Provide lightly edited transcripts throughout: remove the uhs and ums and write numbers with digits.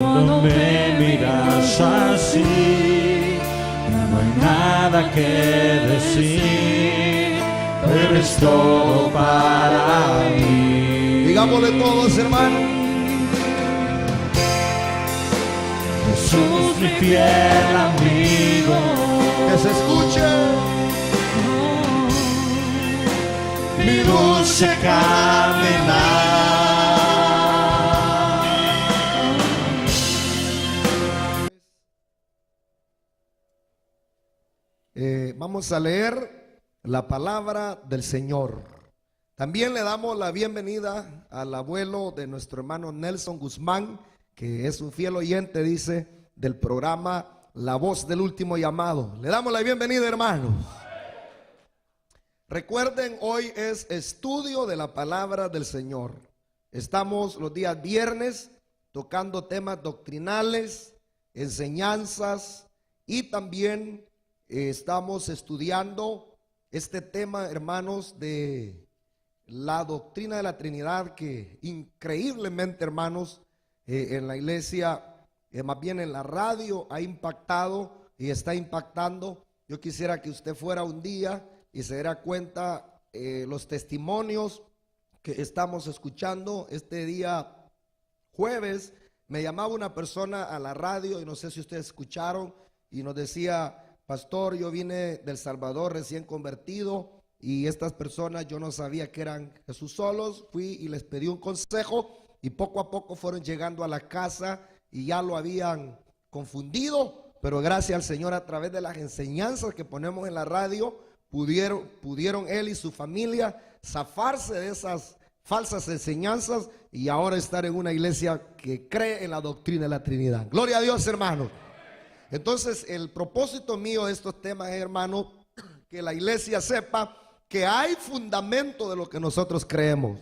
Cuando me miras así, no hay nada que decir, eres todo para mí. Digámosle todos, hermano. Jesús, mi fiel amigo, Que se escuche. mi dulce caminar. Vamos a leer la palabra del Señor. También le damos la bienvenida al abuelo de nuestro hermano Nelson Guzmán, que es un fiel oyente, dice, del programa La Voz del Último Llamado. Le damos la bienvenida, hermanos. Recuerden, hoy es estudio de la palabra del Señor. Estamos los días viernes tocando temas doctrinales, enseñanzas, y también estamos estudiando este tema, hermanos, de la doctrina de la Trinidad, que increíblemente, hermanos, en la iglesia, más bien en la radio, ha impactado y está impactando. Yo quisiera que usted fuera un día y se diera cuenta los testimonios que estamos escuchando. Este día jueves me llamaba una persona a la radio, y no sé si ustedes escucharon, y nos decía: pastor, yo vine del Salvador recién convertido, y estas personas yo no sabía que eran Jesús solos. Fui y les pedí un consejo, y poco a poco fueron llegando a la casa y ya lo habían confundido, pero gracias al Señor, a través de las enseñanzas que ponemos en la radio, pudieron él y su familia zafarse de esas falsas enseñanzas y ahora estar en una iglesia que cree en la doctrina de la Trinidad. Gloria a Dios, hermanos. Entonces, el propósito mío de estos temas es, hermano, que la iglesia sepa que hay fundamento de lo que nosotros creemos.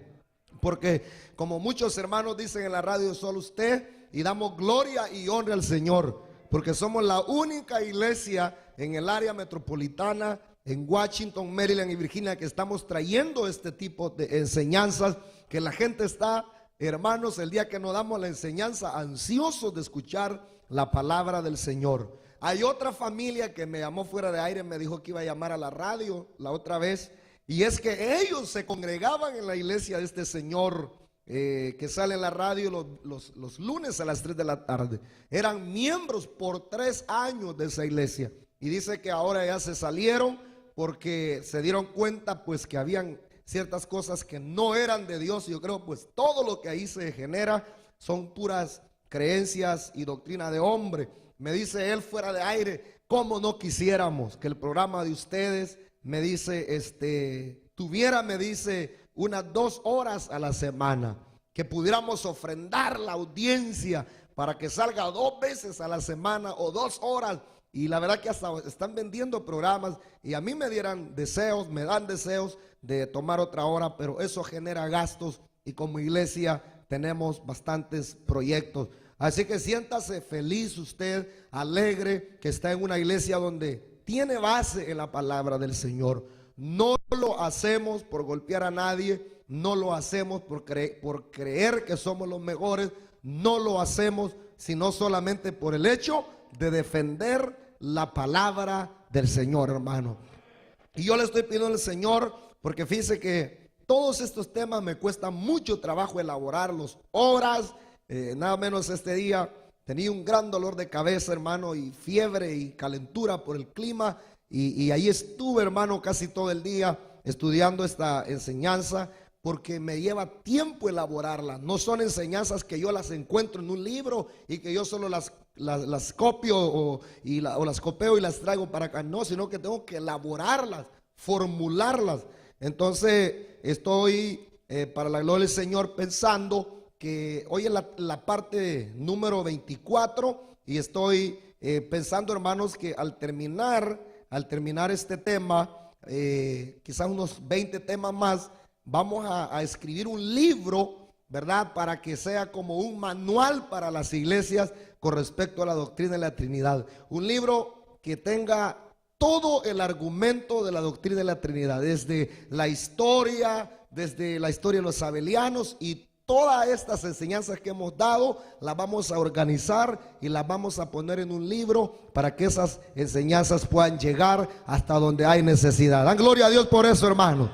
Porque como muchos hermanos dicen en la radio, solo usted, y damos gloria y honra al Señor, porque somos la única iglesia en el área metropolitana, en Washington, Maryland y Virginia, que estamos trayendo este tipo de enseñanzas, que la gente está, hermanos, el día que nos damos la enseñanza, ansiosos de escuchar la palabra del Señor. Hay otra familia que me llamó fuera de aire, me dijo que iba a llamar a la radio la otra vez, y es que ellos se congregaban en la iglesia de este señor que sale en la radio los lunes a las 3 de la tarde. Eran miembros por 3 años de esa iglesia, y dice que ahora ya se salieron porque se dieron cuenta pues que habían ciertas cosas que no eran de Dios. Yo creo pues todo lo que ahí se genera son puras creencias y doctrina de hombre. Me dice él fuera de aire: ¿cómo no quisiéramos que el programa de ustedes, me dice, tuviera, me dice, unas 2 horas a la semana, que pudiéramos ofrendar la audiencia para que salga 2 veces a la semana o 2 horas? Y la verdad que hasta están vendiendo programas, y a mí me dan deseos de tomar otra hora, pero eso genera gastos, y como iglesia tenemos bastantes proyectos. Así que siéntase feliz usted, alegre, que está en una iglesia donde tiene base en la palabra del Señor. No lo hacemos por golpear a nadie, no lo hacemos por creer que somos los mejores, no lo hacemos sino solamente por el hecho de defender la palabra del Señor, hermano. Y yo le estoy pidiendo al Señor, porque fíjese que todos estos temas me cuesta mucho trabajo elaborarlos, horas, nada menos este día tenía un gran dolor de cabeza, hermano, y fiebre y calentura por el clima, y ahí estuve, hermano, casi todo el día estudiando esta enseñanza, porque me lleva tiempo elaborarla. No son enseñanzas que yo las encuentro en un libro y que yo solo las copio o las copio y las traigo para acá. No, sino que tengo que elaborarlas, formularlas. Entonces estoy, para la gloria del Señor, pensando que hoy es la parte número 24, y estoy pensando, hermanos, que al terminar este tema, quizás unos 20 temas más, vamos a escribir un libro, ¿verdad? Para que sea como un manual para las iglesias con respecto a la doctrina de la Trinidad. Un libro que tenga todo el argumento de la doctrina de la Trinidad, desde la historia de los abelianos y todas estas enseñanzas que hemos dado las vamos a organizar y las vamos a poner en un libro para que esas enseñanzas puedan llegar hasta donde hay necesidad. Dan gloria a Dios por eso, hermano.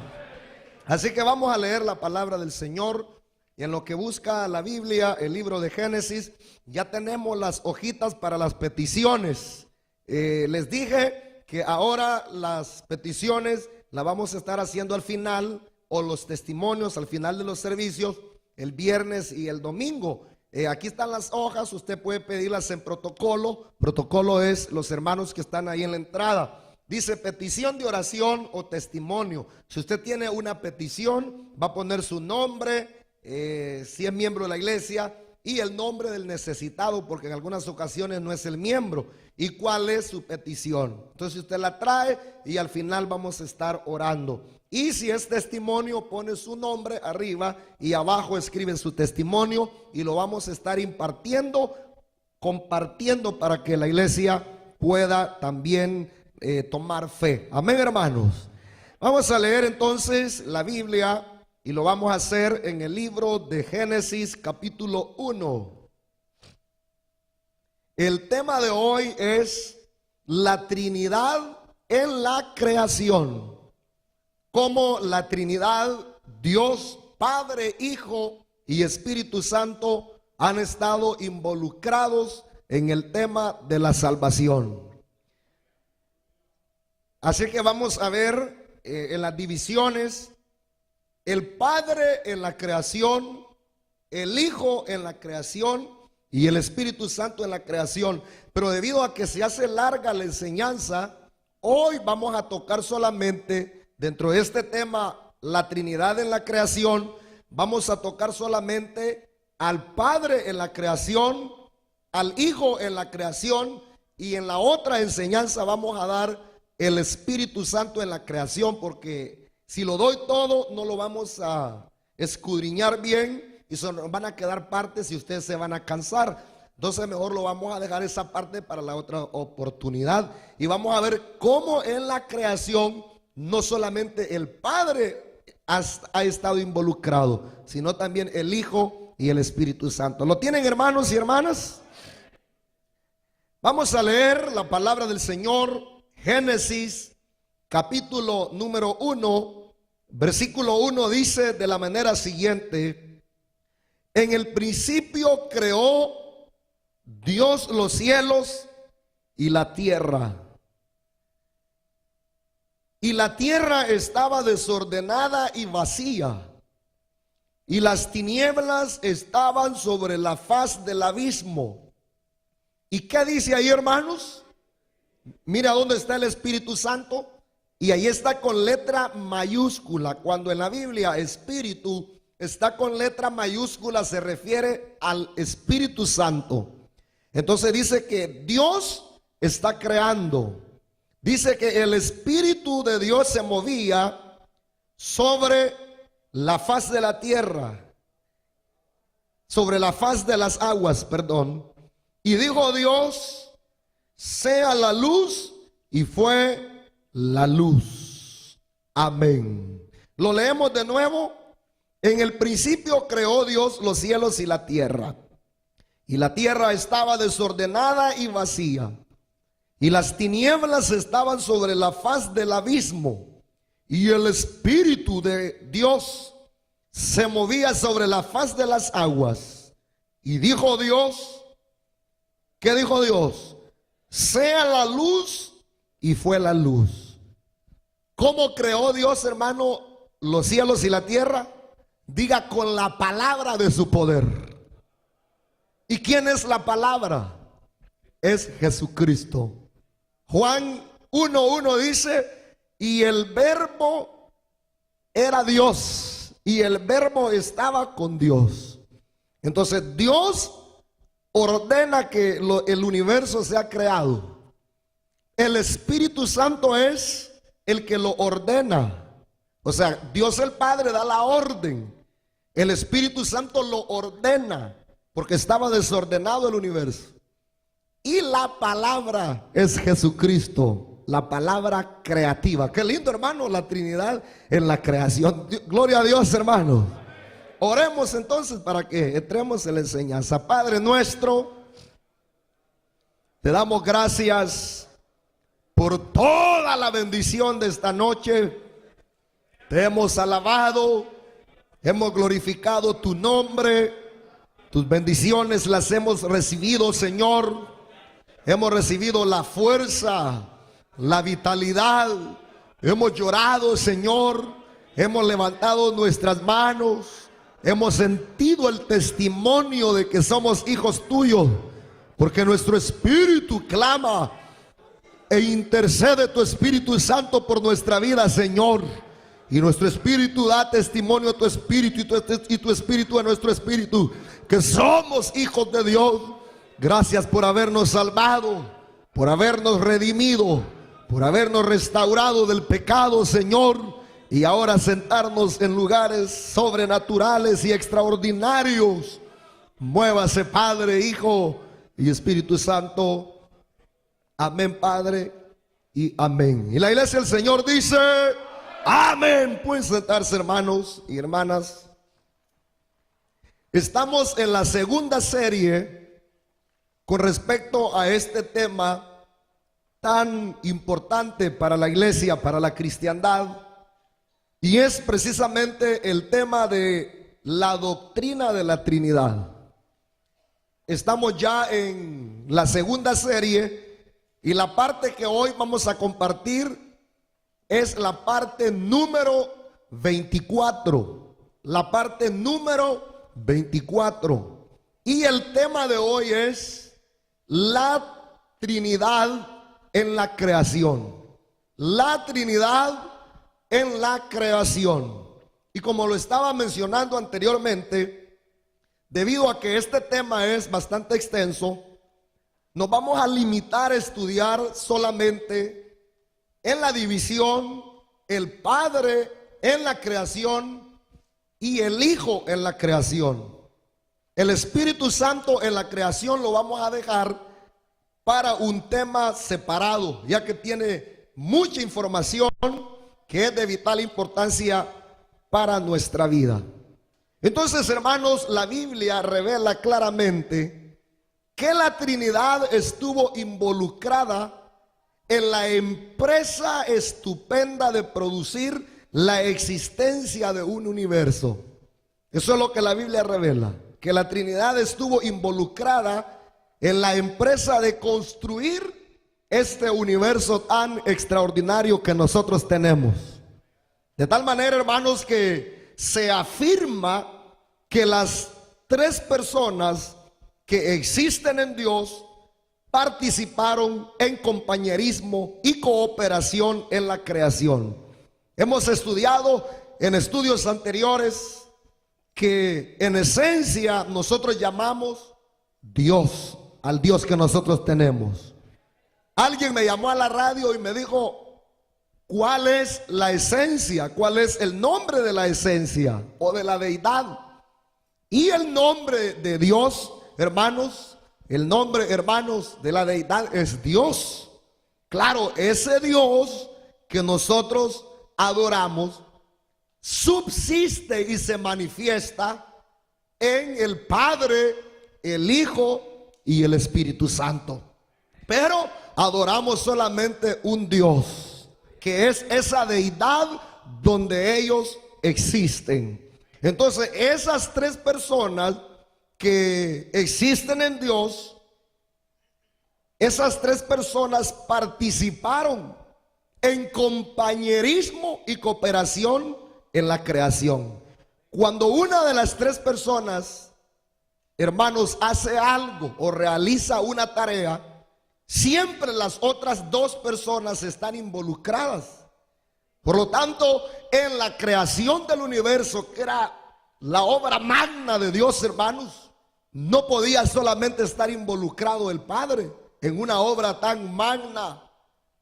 Así que vamos a leer la palabra del Señor. Y en lo que busca la Biblia, el libro de Génesis, ya tenemos las hojitas para las peticiones. Les dije que ahora las peticiones las vamos a estar haciendo al final, o los testimonios al final de los servicios, el viernes y el domingo. Aquí están las hojas, usted puede pedirlas en protocolo. Protocolo es los hermanos que están ahí en la entrada. Dice petición de oración o testimonio. Si usted tiene una petición, va a poner su nombre, si es miembro de la iglesia, y el nombre del necesitado, porque en algunas ocasiones no es el miembro, y cuál es su petición. Entonces usted la trae y al final vamos a estar orando. Y si es testimonio, pone su nombre arriba y abajo escribe su testimonio, y lo vamos a estar impartiendo, compartiendo, para que la iglesia pueda también tomar fe. Amén, hermanos. Vamos a leer entonces la Biblia. Y lo vamos a hacer en el libro de Génesis capítulo 1. El tema de hoy es la Trinidad en la creación. Cómo la Trinidad, Dios, Padre, Hijo y Espíritu Santo han estado involucrados en el tema de la salvación. Así que vamos a ver en las divisiones. El Padre en la creación, el Hijo en la creación y el Espíritu Santo en la creación. Pero debido a que se hace larga la enseñanza, hoy vamos a tocar solamente dentro de este tema la Trinidad en la creación. Vamos a tocar solamente al Padre en la creación, al Hijo en la creación, y en la otra enseñanza vamos a dar el Espíritu Santo en la creación, porque si lo doy todo, no lo vamos a escudriñar bien y van a quedar partes y ustedes se van a cansar. Entonces mejor lo vamos a dejar esa parte para la otra oportunidad. Y vamos a ver cómo en la creación no solamente el Padre ha estado involucrado, sino también el Hijo y el Espíritu Santo. ¿Lo tienen, hermanos y hermanas? Vamos a leer la palabra del Señor, Génesis capítulo número 1. Versículo 1 dice de la manera siguiente: en el principio creó Dios los cielos y la tierra. Y la tierra estaba desordenada y vacía, y las tinieblas estaban sobre la faz del abismo. ¿Y qué dice ahí, hermanos? Mira dónde está el Espíritu Santo. Y ahí está con letra mayúscula. Cuando en la Biblia Espíritu está con letra mayúscula, se refiere al Espíritu Santo. Entonces dice que Dios está creando. Dice que el Espíritu de Dios se movía sobre la faz de la tierra, sobre la faz de las aguas, perdón. Y dijo Dios: sea la luz, y fue la luz. Amén. Lo leemos de nuevo. En el principio creó Dios los cielos y la tierra. Y la tierra estaba desordenada y vacía, y las tinieblas estaban sobre la faz del abismo, y el Espíritu de Dios se movía sobre la faz de las aguas. Y dijo Dios, ¿qué dijo Dios? Sea la luz, y fue la luz. ¿Cómo creó Dios, hermano, los cielos y la tierra? Diga: con la palabra de su poder. ¿Y quién es la palabra? Es Jesucristo. Juan 1:1 dice: y el verbo era Dios, y el verbo estaba con Dios. Entonces Dios ordena que el universo sea creado. El Espíritu Santo es el que lo ordena. O sea, Dios el Padre da la orden. El Espíritu Santo lo ordena, porque estaba desordenado el universo. Y la palabra es Jesucristo, la palabra creativa. Qué lindo, hermano, la Trinidad en la creación. Gloria a Dios, hermano. Oremos entonces para que entremos en la enseñanza. Padre nuestro, te damos gracias por toda la bendición de esta noche. Te hemos alabado, hemos glorificado tu nombre. Tus bendiciones las hemos recibido, Señor. Hemos recibido la fuerza, la vitalidad. Hemos llorado, Señor. Hemos levantado nuestras manos. Hemos sentido el testimonio de que somos hijos tuyos, porque nuestro espíritu clama e intercede tu Espíritu Santo por nuestra vida, Señor. Y nuestro espíritu da testimonio a tu espíritu y tu espíritu a nuestro espíritu, que somos hijos de Dios. Gracias por habernos salvado, por habernos redimido, por habernos restaurado del pecado, Señor. Y ahora sentarnos en lugares sobrenaturales y extraordinarios. Muévase, Padre, Hijo y Espíritu Santo. Amén, Padre, y amén. Y la iglesia del Señor dice: amén. Pueden sentarse, hermanos y hermanas. Estamos en la segunda serie con respecto a este tema tan importante para la iglesia, para la cristiandad. Y es precisamente el tema de la doctrina de la Trinidad. Estamos ya en la segunda serie y la parte que hoy vamos a compartir es la parte número 24. La parte número 24. Y el tema de hoy es la Trinidad en la creación. La Trinidad en la creación. Y como lo estaba mencionando anteriormente, debido a que este tema es bastante extenso, nos vamos a limitar a estudiar solamente en la división, el Padre en la creación y el Hijo en la creación. El Espíritu Santo en la creación lo vamos a dejar para un tema separado, ya que tiene mucha información que es de vital importancia para nuestra vida. Entonces, hermanos, la Biblia revela claramente que la Trinidad estuvo involucrada en la empresa estupenda de producir la existencia de un universo. Eso es lo que la Biblia revela, que la Trinidad estuvo involucrada en la empresa de construir este universo tan extraordinario que nosotros tenemos. De tal manera, hermanos, que se afirma que las tres personas que existen en Dios participaron en compañerismo y cooperación en la creación. Hemos estudiado en estudios anteriores que en esencia nosotros llamamos Dios, al Dios que nosotros tenemos. Alguien me llamó a la radio y me dijo: ¿cuál es la esencia? ¿Cuál es el nombre de la esencia o de la deidad? Y el nombre de Dios, hermanos, el nombre, hermanos, de la deidad es Dios. Claro, ese Dios que nosotros adoramos subsiste y se manifiesta en el Padre, el Hijo y el Espíritu Santo. Pero adoramos solamente un Dios, que es esa deidad donde ellos existen. Entonces, esas tres personas que existen en Dios, esas tres personas participaron en compañerismo y cooperación en la creación. Cuando una de las tres personas, hermanos, hace algo o realiza una tarea, siempre las otras dos personas están involucradas. Por lo tanto, en la creación del universo, que era la obra magna de Dios, hermanos, no podía solamente estar involucrado el Padre en una obra tan magna,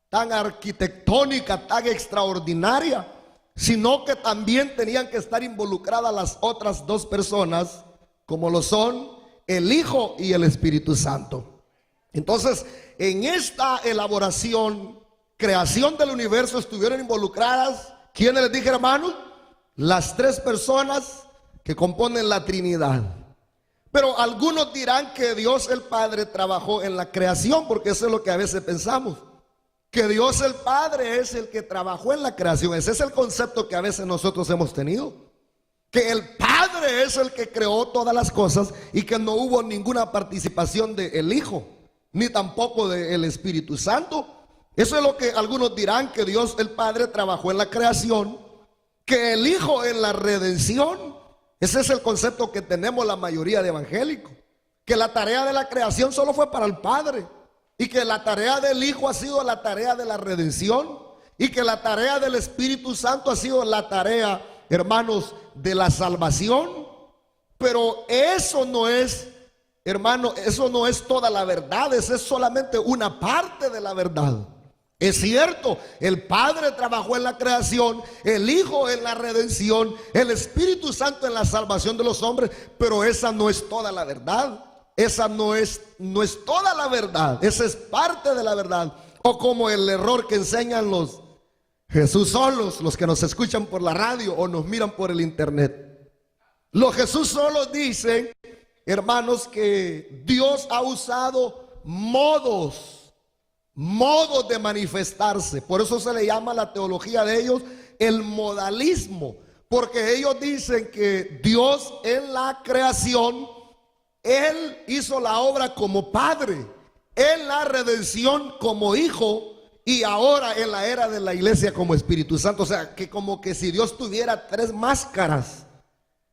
tan arquitectónica, tan extraordinaria, sino que también tenían que estar involucradas las otras dos personas, como lo son el Hijo y el Espíritu Santo. Entonces, en esta elaboración, creación del universo, estuvieron involucradas, ¿quiénes les dije, hermanos? Las tres personas que componen la Trinidad. Pero algunos dirán que Dios el Padre trabajó en la creación, porque eso es lo que a veces pensamos, que Dios el Padre es el que trabajó en la creación. Ese es el concepto que a veces nosotros hemos tenido, que el Padre es el que creó todas las cosas y que no hubo ninguna participación del Hijo, ni tampoco del Espíritu Santo. Eso es lo que algunos dirán, que Dios el Padre trabajó en la creación, que el Hijo en la redención. Ese es el concepto que tenemos la mayoría de evangélicos, que la tarea de la creación solo fue para el Padre, y que la tarea del Hijo ha sido la tarea de la redención, y que la tarea del Espíritu Santo ha sido la tarea, hermanos, de la salvación. Pero eso no es, hermano, eso no es toda la verdad. Esa es solamente una parte de la verdad. Es cierto, el Padre trabajó en la creación, el Hijo en la redención, el Espíritu Santo en la salvación de los hombres, pero esa no es toda la verdad. Esa no es toda la verdad. Esa es parte de la verdad. O como el error que enseñan los Jesús solos, los que nos escuchan por la radio o nos miran por el internet. Los Jesús solos dicen, hermanos, que Dios ha usado modos de manifestarse. Por eso se le llama la teología de ellos el modalismo, porque ellos dicen que Dios en la creación, Él hizo la obra como Padre, en la redención como Hijo, y ahora en la era de la iglesia como Espíritu Santo. O sea, que como que si Dios tuviera tres máscaras: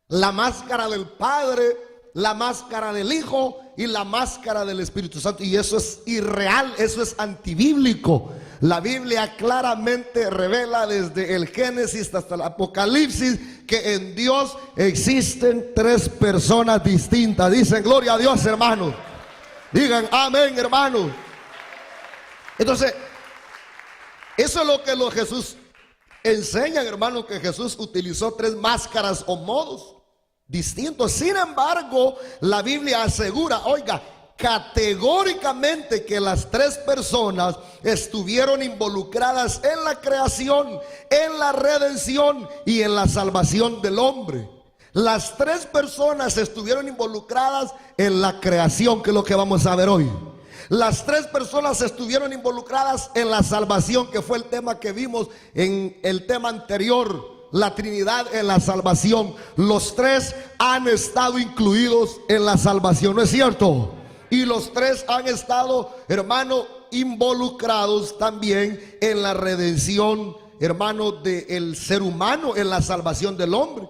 la máscara del Padre, la máscara del Hijo y la máscara del Espíritu Santo. Y eso es irreal, eso es antibíblico. La Biblia claramente revela desde el Génesis hasta el Apocalipsis que en Dios existen tres personas distintas. Dicen gloria a Dios, hermanos. Digan amén, hermanos. Entonces, eso es lo que los Jesús enseñan, hermanos, que Jesús utilizó tres máscaras o modos distintos. Sin embargo, la Biblia asegura, oiga, categóricamente que las tres personas estuvieron involucradas en la creación, en la redención y en la salvación del hombre. Las tres personas estuvieron involucradas en la creación, que es lo que vamos a ver hoy. Las tres personas estuvieron involucradas en la salvación, que fue el tema que vimos en el tema anterior. La Trinidad en la salvación. Los tres han estado incluidos en la salvación, ¿no es cierto? Y los tres han estado, hermano, involucrados también en la redención, hermano, del ser humano, en la salvación del hombre.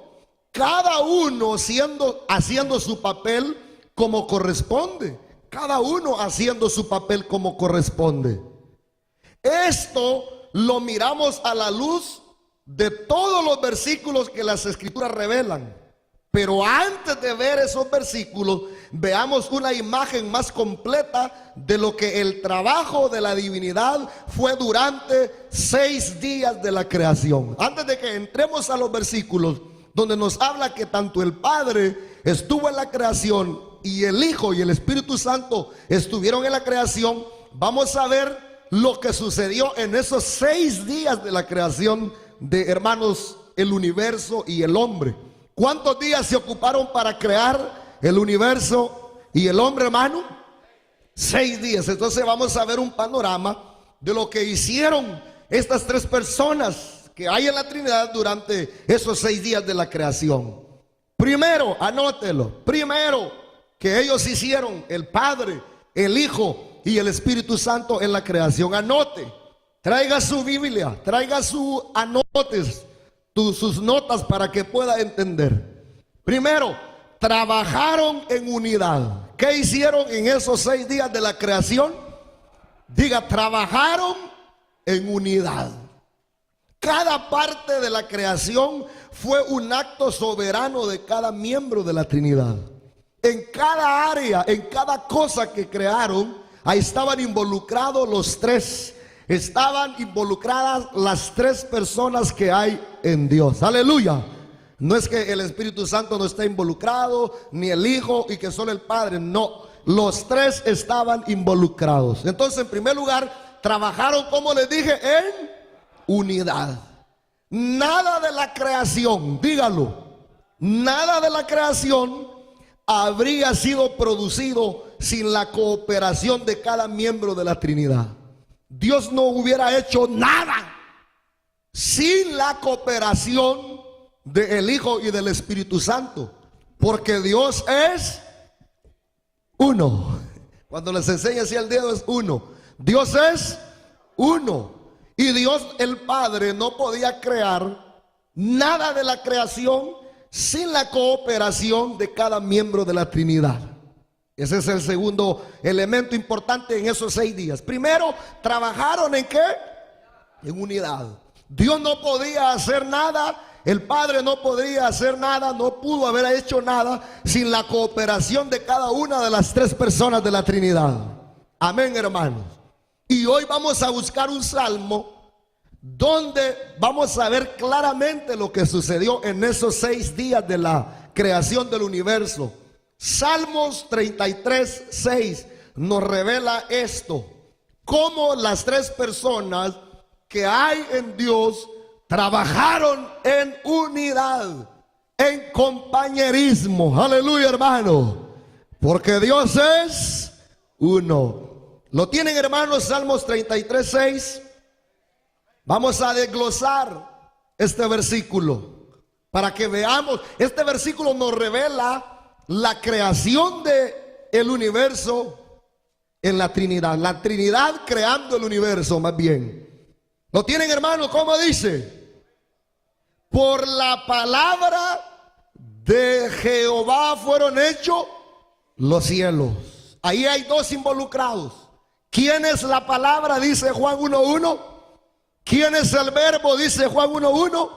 Cada uno haciendo su papel como corresponde. Cada uno haciendo su papel como corresponde. Esto lo miramos a la luz de todos los versículos que las Escrituras revelan. Pero antes de ver esos versículos, veamos una imagen más completa de lo que el trabajo de la divinidad fue durante 6 días de la creación. Antes de que entremos a los versículos donde nos habla que tanto el Padre estuvo en la creación y el Hijo y el Espíritu Santo estuvieron en la creación, vamos a ver lo que sucedió en esos 6 días de la creación de, hermanos, el universo y el hombre. ¿Cuántos días se ocuparon para crear el universo y el hombre, hermano? 6 días. Entonces vamos a ver un panorama de lo que hicieron estas tres personas que hay en la Trinidad durante esos 6 días de la creación. Primero, anótelo, primero que ellos hicieron el Padre, el Hijo y el Espíritu Santo en la creación. Anote. Traiga su Biblia, traiga sus notas para que pueda entender. Primero, trabajaron en unidad. ¿Qué hicieron en esos 6 días de la creación? Diga, trabajaron en unidad. Cada parte de la creación fue un acto soberano de cada miembro de la Trinidad. En cada área, en cada cosa que crearon, ahí estaban involucrados los tres. Estaban involucradas las tres personas que hay en Dios. Aleluya. No es que el Espíritu Santo no esté involucrado, ni el Hijo y que solo el Padre. No, los tres estaban involucrados. Entonces, en primer lugar, trabajaron, como les dije, en unidad. Nada de la creación, dígalo, Nada de la creación habría sido producido sin la cooperación de cada miembro de la Trinidad. Dios no hubiera hecho nada sin la cooperación del Hijo y del Espíritu Santo, porque Dios es uno. Cuando les enseña así el dedo, es uno. Dios es uno. Y Dios el Padre no podía crear nada de la creación sin la cooperación de cada miembro de la Trinidad. Ese es el segundo elemento importante en esos 6 días. Primero, trabajaron ¿en qué? En unidad. Dios no podía hacer nada, el Padre no podría hacer nada, no pudo haber hecho nada sin la cooperación de cada una de las 3 personas de la Trinidad. Amén, hermanos. Y hoy vamos a buscar un salmo donde vamos a ver claramente lo que sucedió en esos 6 días de la creación del universo. Salmos 33, 6 nos revela esto: cómo las 3 personas que hay en Dios trabajaron en unidad, en compañerismo. Aleluya, hermano, porque Dios es uno. ¿Lo tienen, hermanos? Salmos 33, 6. Vamos a desglosar este versículo para que veamos. Este versículo nos revela la creación del universo en la Trinidad. La Trinidad creando el universo, más bien. ¿Lo tienen, hermano? ¿Cómo dice? Por la palabra de Jehová fueron hechos los cielos. Ahí hay 2 involucrados. ¿Quién es la palabra? Dice Juan 1:1. ¿Quién es el verbo? Dice Juan 1:1.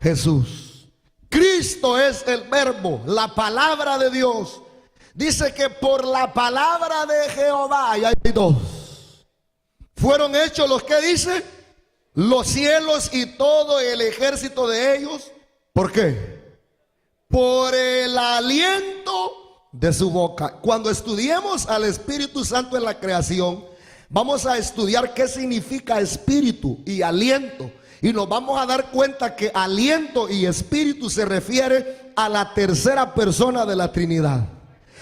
Jesús. Cristo es el verbo, la palabra de Dios. Dice que por la palabra de Jehová, y hay 2, fueron hechos los que dice, los cielos y todo el ejército de ellos. ¿Por qué? Por el aliento de su boca. Cuando estudiemos al Espíritu Santo en la creación, vamos a estudiar qué significa espíritu y aliento. Y nos vamos a dar cuenta que aliento y espíritu se refiere a la tercera persona de la Trinidad.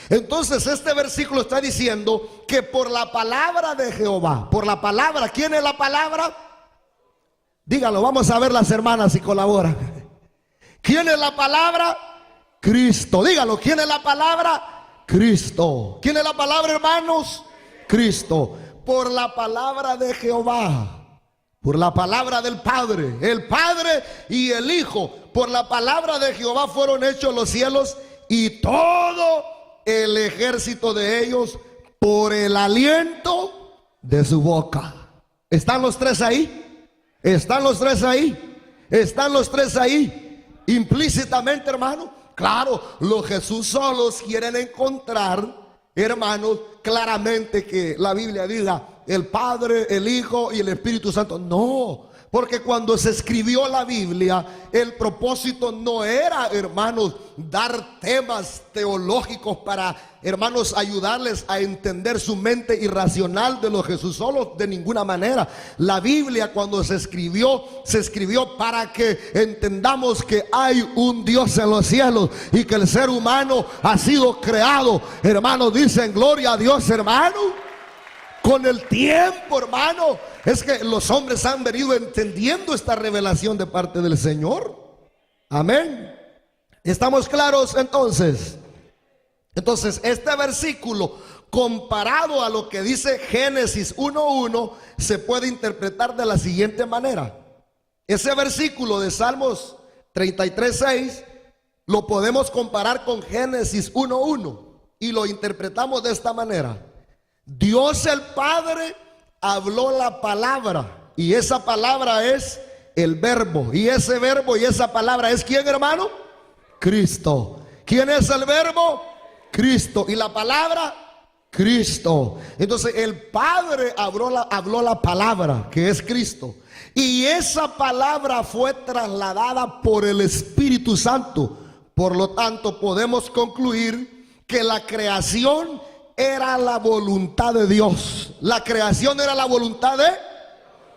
Entonces este versículo está diciendo que por la palabra de Jehová, por la palabra, ¿quién es la palabra? Dígalo, vamos a ver las hermanas si colaboran. ¿Quién es la palabra? Cristo. Dígalo, ¿quién es la palabra? Cristo. ¿Quién es la palabra, hermanos? Cristo. Por la palabra de Jehová, por la palabra del Padre, el Padre y el Hijo, por la palabra de Jehová fueron hechos los cielos y todo el ejército de ellos por el aliento de su boca. ¿Están los 3 ahí? ¿Están los 3 ahí? ¿Están los 3 ahí? Implícitamente, hermano. Claro, los Jesús solos quieren encontrar, hermanos, claramente que la Biblia diga el Padre, el Hijo y el Espíritu Santo. No, porque cuando se escribió la Biblia, el propósito no era, hermanos, dar temas teológicos para, hermanos, ayudarles a entender su mente irracional de los Jesús solos, de ninguna manera. La Biblia, cuando se escribió para que entendamos que hay un Dios en los cielos y que el ser humano ha sido creado, hermanos, dicen gloria a Dios, hermano. Con el tiempo, hermano, es que los hombres han venido entendiendo esta revelación de parte del Señor. Amén. ¿Estamos claros entonces? Entonces, este versículo, comparado a lo que dice Génesis 1:1, se puede interpretar de la siguiente manera. Ese versículo de Salmos 33:6 lo podemos comparar con Génesis 1:1 y lo interpretamos de esta manera. Dios el Padre habló la palabra y esa palabra es el verbo, y ese verbo y esa palabra es ¿quién, hermano? Cristo. ¿Quién es el verbo? Cristo. ¿Y la palabra? Cristo. Entonces el Padre habló la palabra, que es Cristo, y esa palabra fue trasladada por el Espíritu Santo. Por lo tanto, podemos concluir que la creación era la voluntad de Dios. La creación era la voluntad de,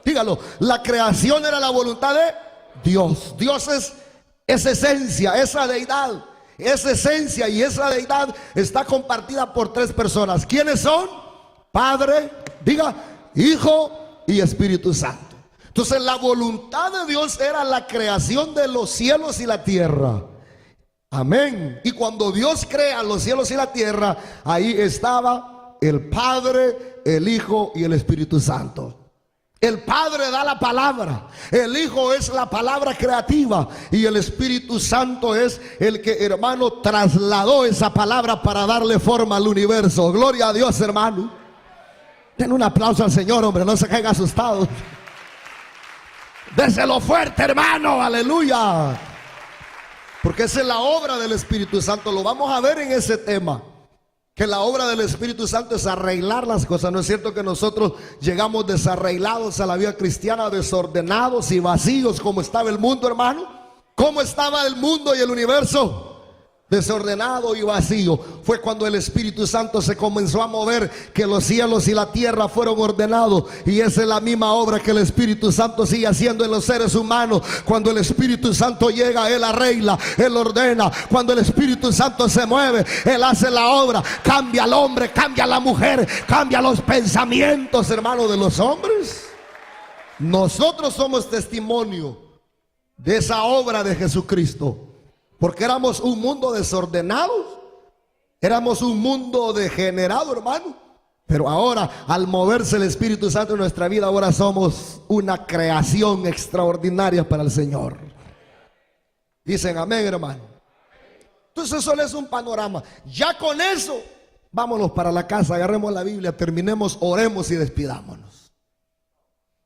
dígalo, la creación era la voluntad de Dios. Dios es esa esencia, esa deidad, esa esencia y esa deidad está compartida por tres personas. ¿Quiénes son? Padre, diga, Hijo y Espíritu Santo. Entonces la voluntad de Dios era la creación de los cielos y la tierra. Amén. Y cuando Dios crea los cielos y la tierra, ahí estaba el Padre, el Hijo y el Espíritu Santo. El Padre da la palabra, el Hijo es la palabra creativa y el Espíritu Santo es el que, hermano, trasladó esa palabra para darle forma al universo. Gloria a Dios, hermano. Den un aplauso al Señor, hombre, no se caigan asustados. Déselo fuerte, hermano, aleluya. Porque esa es la obra del Espíritu Santo. Lo vamos a ver en ese tema, que la obra del Espíritu Santo es arreglar las cosas. ¿No es cierto que nosotros llegamos desarreglados a la vida cristiana, desordenados y vacíos, como estaba el mundo, hermano? ¿Cómo estaba el mundo y el universo? Desordenado y vacío. Fue cuando el Espíritu Santo se comenzó a mover, que los cielos y la tierra fueron ordenados. Y esa es la misma obra que el Espíritu Santo sigue haciendo en los seres humanos. Cuando el Espíritu Santo llega, Él arregla, Él ordena. Cuando el Espíritu Santo se mueve, Él hace la obra. Cambia al hombre, cambia a la mujer, cambia los pensamientos, hermano, de los hombres. Nosotros somos testimonio de esa obra de Jesucristo. Porque éramos un mundo desordenado, éramos un mundo degenerado, hermano. Pero ahora, al moverse el Espíritu Santo en nuestra vida, ahora somos una creación extraordinaria para el Señor. Dicen amén, hermano. Entonces eso es un panorama. Ya con eso, vámonos para la casa, agarremos la Biblia, terminemos, oremos y despidámonos.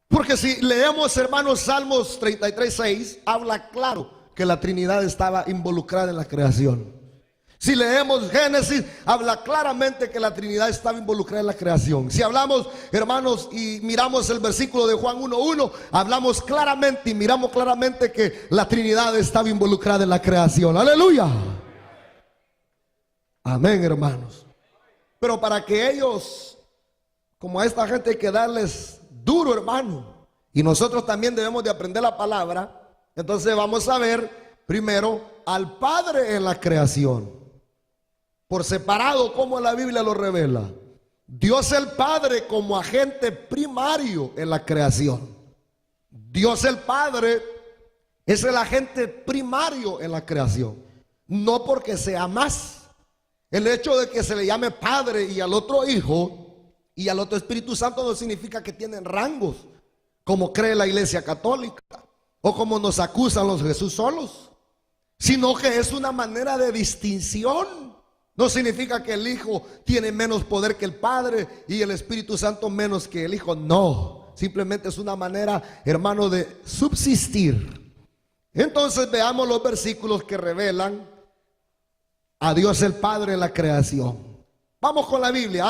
Porque si leemos, hermanos, Salmos 33:6, habla claro que la Trinidad estaba involucrada en la creación. Si leemos Génesis, habla claramente que la Trinidad estaba involucrada en la creación. Si hablamos, hermanos, y miramos el versículo de Juan 1:1, hablamos claramente y miramos claramente que la Trinidad estaba involucrada en la creación. Aleluya. Amén, hermanos. Pero para que ellos, como a esta gente, hay que darles duro, hermano. Y nosotros también debemos de aprender la palabra. Entonces vamos a ver primero al Padre en la creación, por separado, como la Biblia lo revela. Dios el Padre como agente primario en la creación. Dios el Padre es el agente primario en la creación. No porque sea más. El hecho de que se le llame Padre y al otro Hijo y al otro Espíritu Santo no significa que tienen rangos, como cree la Iglesia Católica, o como nos acusan los Jesús solos, sino que es una manera de distinción. No significa que el Hijo tiene menos poder que el Padre y el Espíritu Santo menos que el Hijo. No, simplemente es una manera, hermano, de subsistir. Entonces veamos los versículos que revelan a Dios el Padre en la creación. Vamos con la Biblia.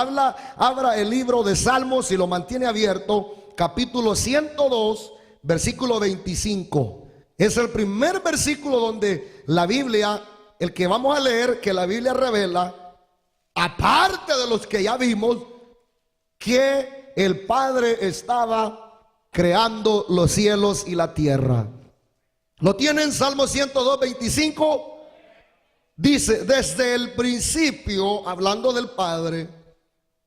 Abra el libro de Salmos y lo mantiene abierto, capítulo 102, versículo 25. Es el primer versículo donde la Biblia, el que vamos a leer, que la Biblia revela, aparte de los que ya vimos, que el Padre estaba creando los cielos y la tierra. ¿Lo tienen? Salmo 102, 25. Dice, desde el principio, hablando del Padre,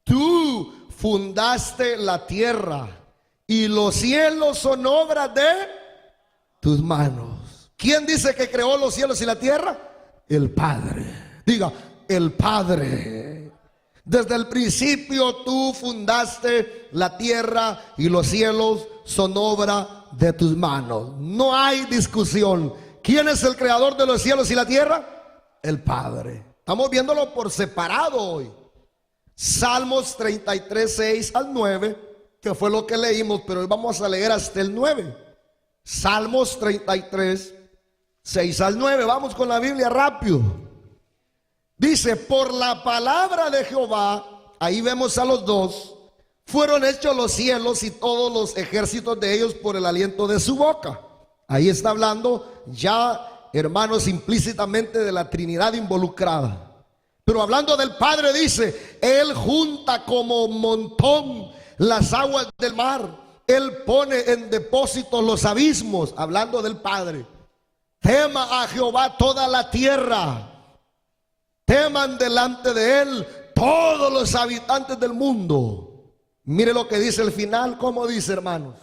tú fundaste la tierra y los cielos son obra de tus manos. ¿Quién dice que creó los cielos y la tierra? El Padre. Diga, el Padre. Desde el principio tú fundaste la tierra y los cielos son obra de tus manos. No hay discusión. ¿Quién es el creador de los cielos y la tierra? El Padre. Estamos viéndolo por separado hoy. Salmos 33, 6 al 9, que fue lo que leímos, pero hoy vamos a leer hasta el 9. Salmos 33, 6 al 9. Vamos con la Biblia rápido. Dice, por la palabra de Jehová, ahí vemos a los dos, fueron hechos los cielos y todos los ejércitos de ellos por el aliento de su boca. Ahí está hablando ya, hermanos, implícitamente de la Trinidad involucrada. Pero hablando del Padre dice, Él junta como montón las aguas del mar. Él pone en depósito los abismos, hablando del Padre. Tema a Jehová toda la tierra. Teman delante de él todos los habitantes del mundo. Mire lo que dice el final. ¿Cómo dice, hermanos?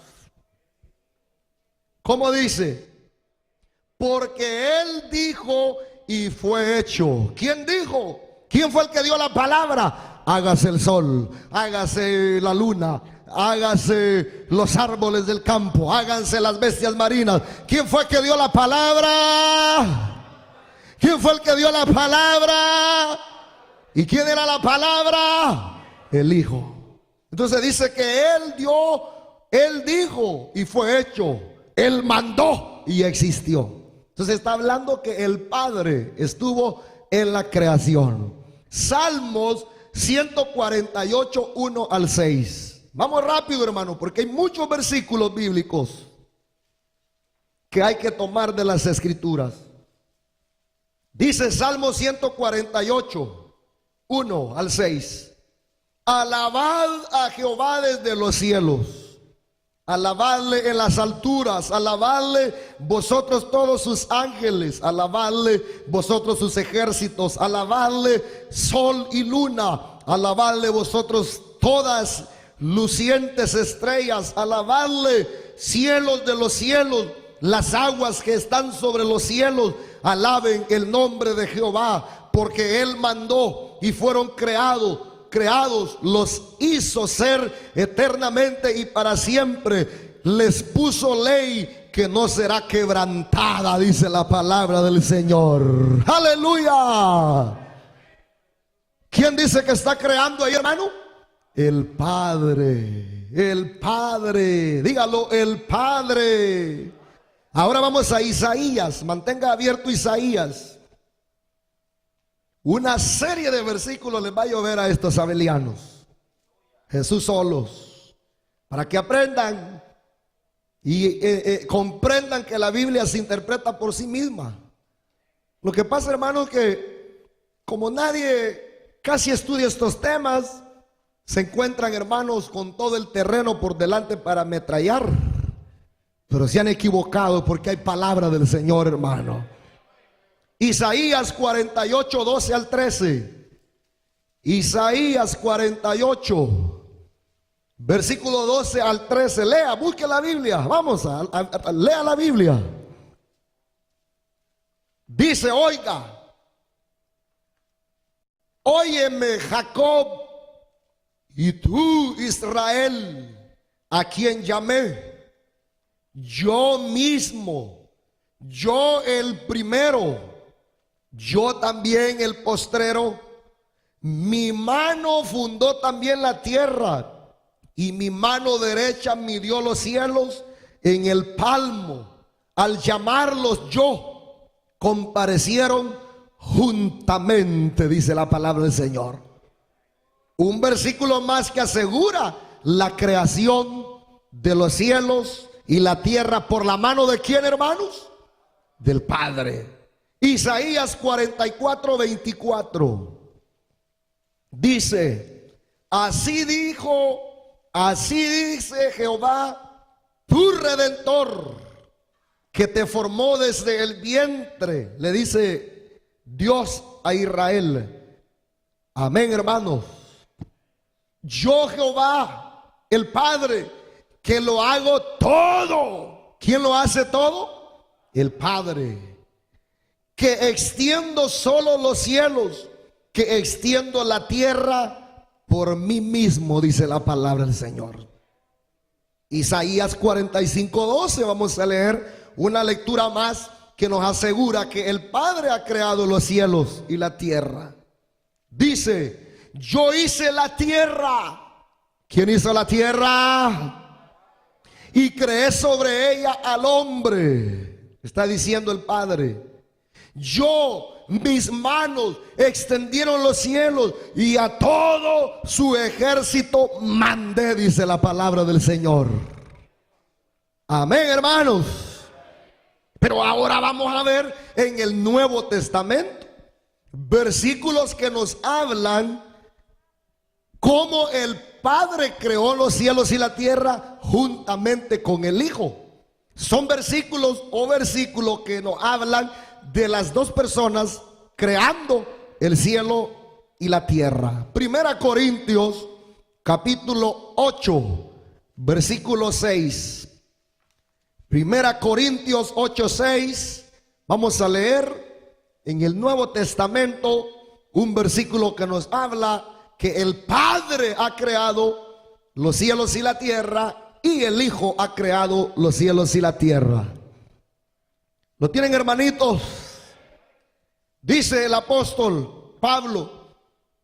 ¿Cómo dice? Porque él dijo y fue hecho. ¿Quién dijo? ¿Quién fue el que dio la palabra? Hágase el sol, hágase la luna, hágase los árboles del campo, háganse las bestias marinas. ¿Quién fue el que dio la palabra? ¿Quién fue el que dio la palabra? ¿Y quién era la palabra? El Hijo. Entonces dice que él dio, él dijo y fue hecho. Él mandó y existió. Entonces está hablando que el Padre estuvo en la creación. Salmos 148, 1 al 6. Vamos rápido, hermano, porque hay muchos versículos bíblicos que hay que tomar de las Escrituras. Dice Salmo 148, 1 al 6. Alabad a Jehová desde los cielos, alabadle en las alturas, alabadle vosotros todos sus ángeles, alabadle vosotros sus ejércitos, alabadle sol y luna, alabadle vosotros todas lucientes estrellas, alabadle cielos de los cielos, las aguas que están sobre los cielos, alaben el nombre de Jehová, porque él mandó y fueron creados, los hizo ser eternamente y para siempre, les puso ley que no será quebrantada, dice la palabra del Señor. Aleluya. ¿Quién dice que está creando ahí, hermano? El Padre, el Padre, dígalo, el Padre. Ahora vamos a Isaías, mantenga abierto Isaías. Una serie de versículos les va a llover a estos abelianos, Jesús solos, para que aprendan y comprendan que la Biblia se interpreta por sí misma. Lo que pasa, hermanos, que como nadie casi estudia estos temas, se encuentran, hermanos, con todo el terreno por delante para ametrallar, pero se han equivocado porque hay palabra del Señor, hermano. Isaías 48, 12 al 13. Isaías 48, versículo 12 al 13. Lea, busque la Biblia. Vamos, lea la Biblia. Dice, oiga, óyeme Jacob, y tú Israel, a quien llamé, yo mismo, yo el primero, yo también el postrero. Mi mano fundó también la tierra, y mi mano derecha midió los cielos en el palmo. Al llamarlos yo, comparecieron juntamente, dice la palabra del Señor. Un versículo más que asegura la creación de los cielos y la tierra por la mano de ¿quién, hermanos? Del Padre. Isaías 44, 24. Dice, así dice Jehová, tu Redentor, que te formó desde el vientre. Le dice Dios a Israel. Amén, hermanos. Yo Jehová, el Padre, que lo hago todo. ¿Quién lo hace todo? El Padre. Que extiendo solo los cielos, que extiendo la tierra por mí mismo, dice la palabra del Señor. Isaías 45, 12, vamos a leer una lectura más que nos asegura que el Padre ha creado los cielos y la tierra. Dice, yo hice la tierra. ¿Quién hizo la tierra? Y creé sobre ella al hombre. Está diciendo el Padre. Yo, mis manos extendieron los cielos y a todo su ejército mandé, dice la palabra del Señor. Amén, hermanos. Pero ahora vamos a ver en el Nuevo Testamento versículos que nos hablan cómo el Padre creó los cielos y la tierra juntamente con el Hijo. Son versículos que nos hablan de las dos personas creando el cielo y la tierra. Primera Corintios capítulo 8, versículo 6. Primera Corintios 8, 6. Vamos a leer en el Nuevo Testamento un versículo que nos habla que el Padre ha creado los cielos y la tierra y el Hijo ha creado los cielos y la tierra. ¿Lo tienen, hermanitos? Dice el apóstol Pablo: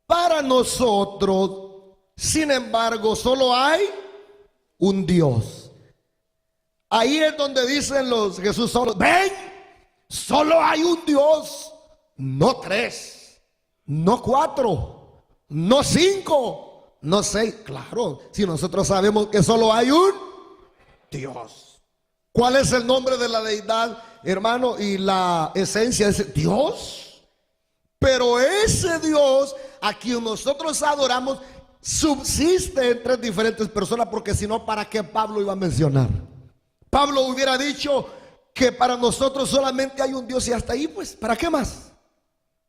para nosotros, sin embargo, solo hay un Dios. Ahí es donde dicen los Jesús solo, ven, solo hay un Dios, no tres, no cuatro, no cinco, no seis. Claro, si nosotros sabemos que solo hay un Dios. ¿Cuál es el nombre de la deidad, hermano? Y la esencia es Dios. Pero ese Dios a quien nosotros adoramos subsiste en tres diferentes personas, porque si no, ¿para qué Pablo iba a mencionar? Pablo hubiera dicho que para nosotros solamente hay un Dios y hasta ahí, pues, ¿para qué más?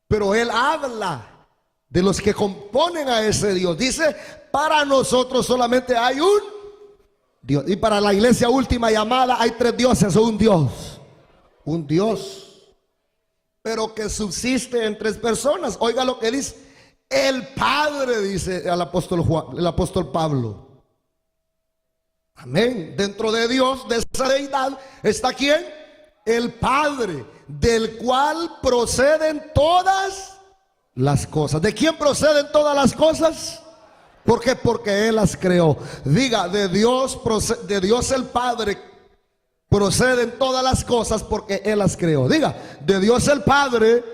Pero él habla de los que componen a ese Dios. Dice, para nosotros solamente hay un Dios. Y para la iglesia última llamada hay tres dioses o un Dios. Un Dios, pero que subsiste en tres personas. Oiga lo que dice el Padre, dice el apóstol Pablo. Amén. Dentro de Dios, de esa deidad, ¿está quién? El Padre, del cual proceden todas las cosas. ¿De quién proceden todas las cosas? ¿Por qué? Porque Él las creó. Diga, de Dios el Padre proceden todas las cosas porque Él las creó. Diga, de Dios el Padre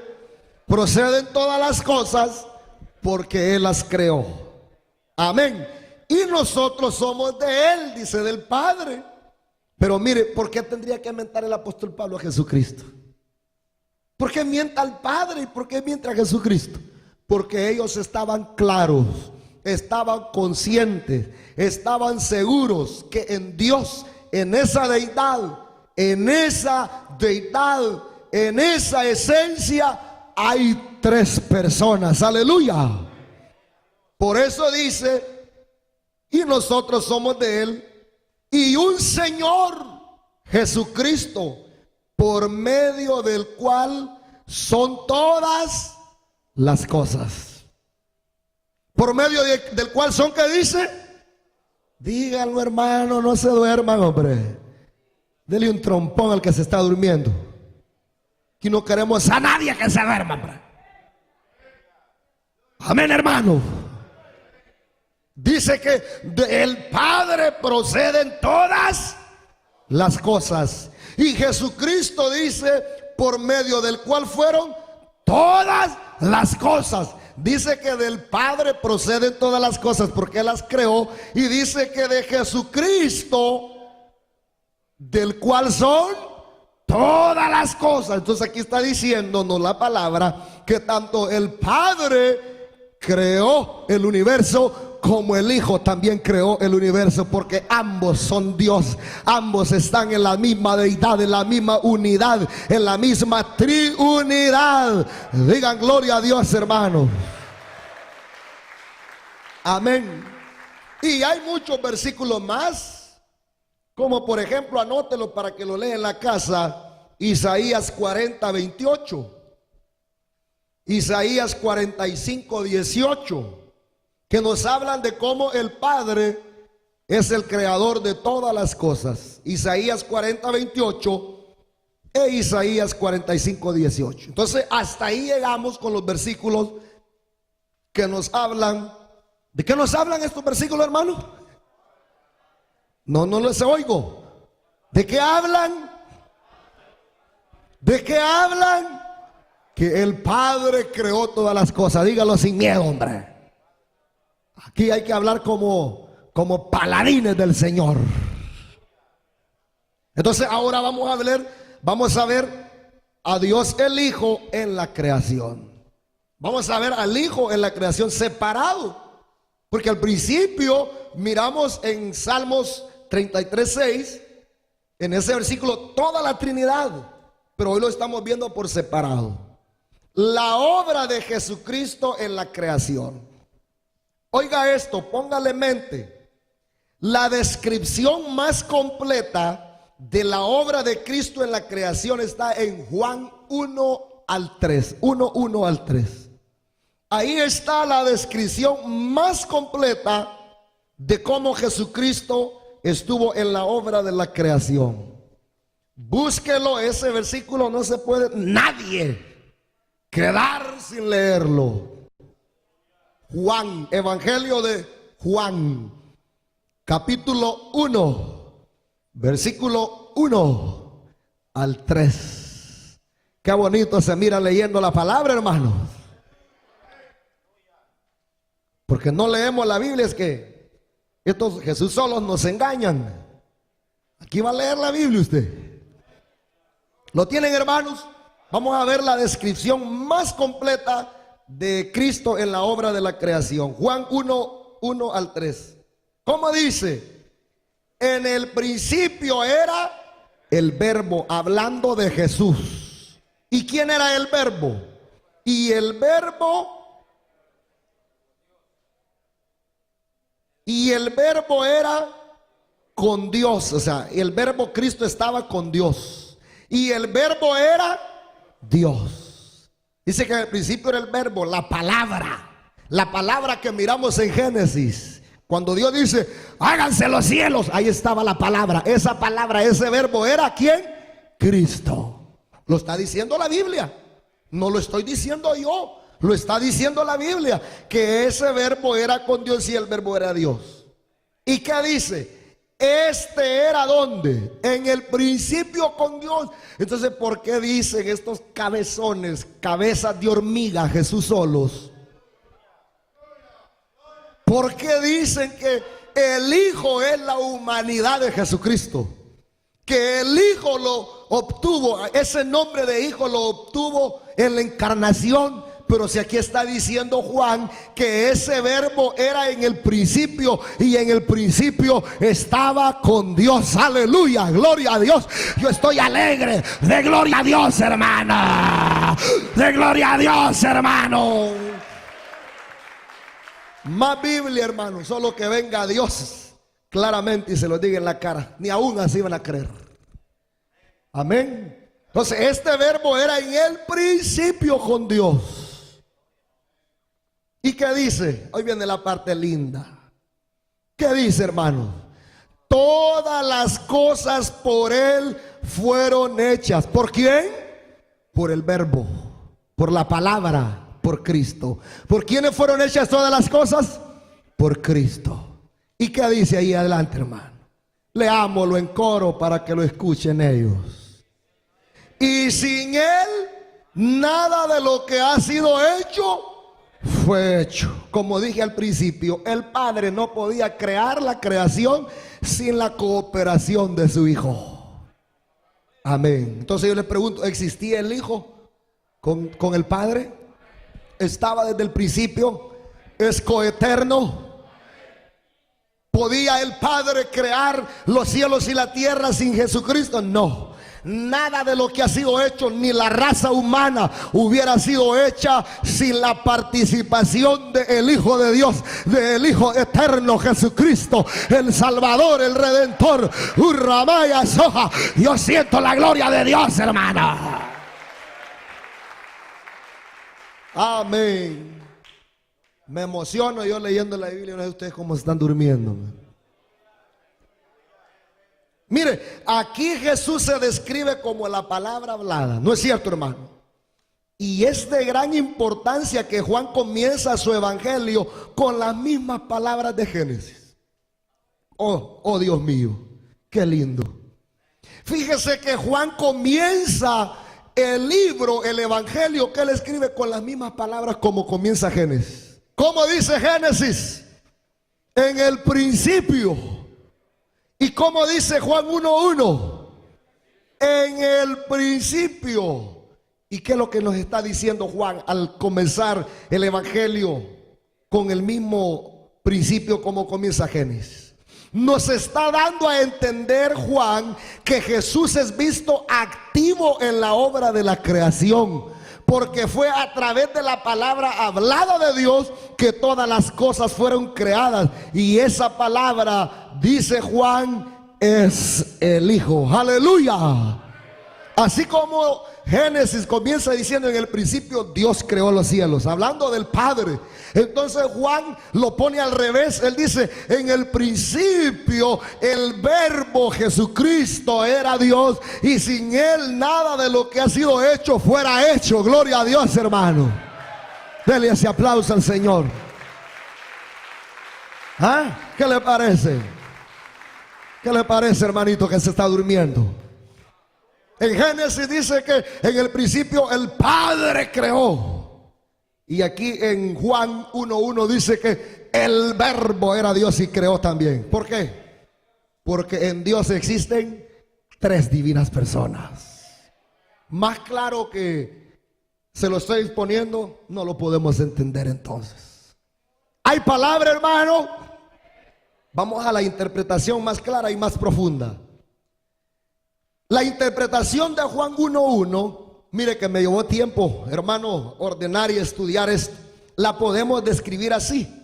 proceden todas las cosas porque Él las creó. Amén. Y nosotros somos de Él, dice, del Padre. Pero mire, ¿por qué tendría que mentar el apóstol Pablo a Jesucristo? ¿Por qué mienta al Padre y por qué mienta a Jesucristo? Porque ellos estaban claros, estaban conscientes, estaban seguros que en Dios, en esa deidad, en esa esencia hay tres personas. Aleluya. Por eso dice, y nosotros somos de Él, y un Señor Jesucristo, por medio del cual son todas las cosas. Por medio del cual son, ¿qué dice? Díganlo, hermano, no se duerman, hombre. Dele un trompón al que se está durmiendo. Aquí no queremos a nadie que se duerma, hombre. Amén, hermano. Dice que del Padre proceden todas las cosas. Y Jesucristo dice, por medio del cual fueron todas las cosas. Dice que del Padre proceden todas las cosas porque Él las creó. Y dice que de Jesucristo, del cual son todas las cosas. Entonces aquí está diciéndonos la palabra que tanto el Padre creó el universo como el Hijo también creó el universo, porque ambos son Dios, ambos están en la misma deidad, en la misma unidad, en la misma triunidad. Digan gloria a Dios, hermano. Amén. Y hay muchos versículos más, como por ejemplo, anótelo para que lo lea en la casa, Isaías 40, 28, Isaías 45, 18, que nos hablan de cómo el Padre es el creador de todas las cosas. Isaías 40, 28 e Isaías 45, 18. Entonces hasta ahí llegamos con los versículos que nos hablan. ¿De qué nos hablan estos versículos, hermano? No les oigo. ¿De qué hablan? ¿De qué hablan? Que el Padre creó todas las cosas. Dígalo sin miedo, hombre. Aquí hay que hablar como paladines del Señor. Entonces ahora vamos a ver a Dios el Hijo en la creación. Vamos a ver al Hijo en la creación separado. Porque al principio miramos en Salmos 33, 6 En ese versículo toda la Trinidad, pero hoy lo estamos viendo por separado. La obra de Jesucristo en la creación. Oiga esto, póngale mente. La descripción más completa de la obra de Cristo en la creación está en Juan 1 al 3. 1 al 3. Ahí está la descripción más completa de cómo Jesucristo estuvo en la obra de la creación. Búsquelo, ese versículo no se puede nadie quedar sin leerlo. Juan, Evangelio de Juan, capítulo 1, versículo 1 al 3. Qué bonito se mira leyendo la palabra, hermanos. Porque no leemos la Biblia, es que estos Jesús solos nos engañan. Aquí va a leer la Biblia usted. ¿Lo tienen, hermanos? Vamos a ver la descripción más completa de Cristo en la obra de la creación. Juan 1 al 3. ¿Cómo dice? En el principio era el Verbo, hablando de Jesús. ¿Y quién era el Verbo? Y el Verbo era con Dios. O sea, el Verbo Cristo estaba con Dios. Y el Verbo era Dios. Dice que en el principio era el Verbo, la palabra que miramos en Génesis. Cuando Dios dice, háganse los cielos, ahí estaba la palabra. Esa palabra, ese verbo era ¿quién? Cristo. Lo está diciendo la Biblia. No lo estoy diciendo yo. Lo está diciendo la Biblia, que ese verbo era con Dios y el verbo era Dios. ¿Y qué dice? Este era ¿dónde? En el principio con Dios. Entonces, ¿por qué dicen estos cabezones, cabezas de hormiga, Jesús solos? ¿Por qué dicen que el Hijo es la humanidad de Jesucristo? Que el Hijo lo obtuvo, ese nombre de Hijo lo obtuvo en la encarnación. Pero si aquí está diciendo Juan que ese verbo era en el principio, y en el principio estaba con Dios. Aleluya, gloria a Dios. Yo estoy alegre. De gloria a Dios, hermana. De gloria a Dios, hermano. Más Biblia, hermano. Solo que venga Dios claramente y se lo diga en la cara. Ni aún así van a creer. Amén. Entonces este verbo era en el principio con Dios. ¿Y qué dice? Hoy viene la parte linda. ¿Qué dice, hermano? Todas las cosas por Él fueron hechas. ¿Por quién? Por el verbo, por la palabra, por Cristo. ¿Por quiénes fueron hechas todas las cosas? Por Cristo. ¿Y qué dice ahí adelante, hermano? Leámoslo en coro para que lo escuchen ellos. Y sin Él, nada de lo que ha sido hecho fue hecho. Como dije al principio, el Padre no podía crear la creación sin la cooperación de su Hijo. Amén. Entonces yo les pregunto, ¿existía el Hijo con el Padre? ¿Estaba desde el principio? ¿Es coeterno? ¿Podía el Padre crear los cielos y la tierra sin Jesucristo? No. Nada de lo que ha sido hecho, ni la raza humana hubiera sido hecha sin la participación del Hijo de Dios, del Hijo eterno Jesucristo, el Salvador, el Redentor. Urramaya soja. Yo siento la gloria de Dios, hermana. Amén. Me emociono yo leyendo la Biblia. No sé ustedes cómo están durmiendo. Mire, aquí Jesús se describe como la palabra hablada. ¿No es cierto, hermano? Y es de gran importancia que Juan comienza su evangelio con las mismas palabras de Génesis. Oh Dios mío, qué lindo. Fíjese que Juan comienza el libro, el evangelio que él escribe con las mismas palabras como comienza Génesis. ¿Cómo dice Génesis? En el principio. ¿Y cómo dice Juan 1:1? En el principio. ¿Y qué es lo que nos está diciendo Juan al comenzar el evangelio con el mismo principio como comienza Génesis? nos está dando a entender Juan que Jesús es visto activo en la obra de la creación, porque fue a través de la palabra hablada de Dios que todas las cosas fueron creadas, y esa palabra, dice Juan, es el Hijo. Aleluya. Así como Génesis comienza diciendo: en el principio Dios creó los cielos, hablando del Padre. Entonces Juan lo pone al revés. Él dice: en el principio el Verbo Jesucristo era Dios, y sin Él nada de lo que ha sido hecho fuera hecho. Gloria a Dios, hermano. Dele ese aplauso al Señor. ¿Ah? ¿Qué le parece? ¿Qué le parece, hermanito, que se está durmiendo? En Génesis dice que en el principio el Padre creó. Y aquí en Juan 1:1 dice que el Verbo era Dios y creó también. ¿Por qué? Porque en Dios existen tres divinas personas. Más claro que se lo estoy exponiendo, no lo podemos entender entonces. ¿Hay palabra, hermano? Vamos a la interpretación más clara y más profunda. La interpretación de Juan 1:1, mire que me llevó tiempo, hermano, ordenar y estudiar esto. La podemos describir así.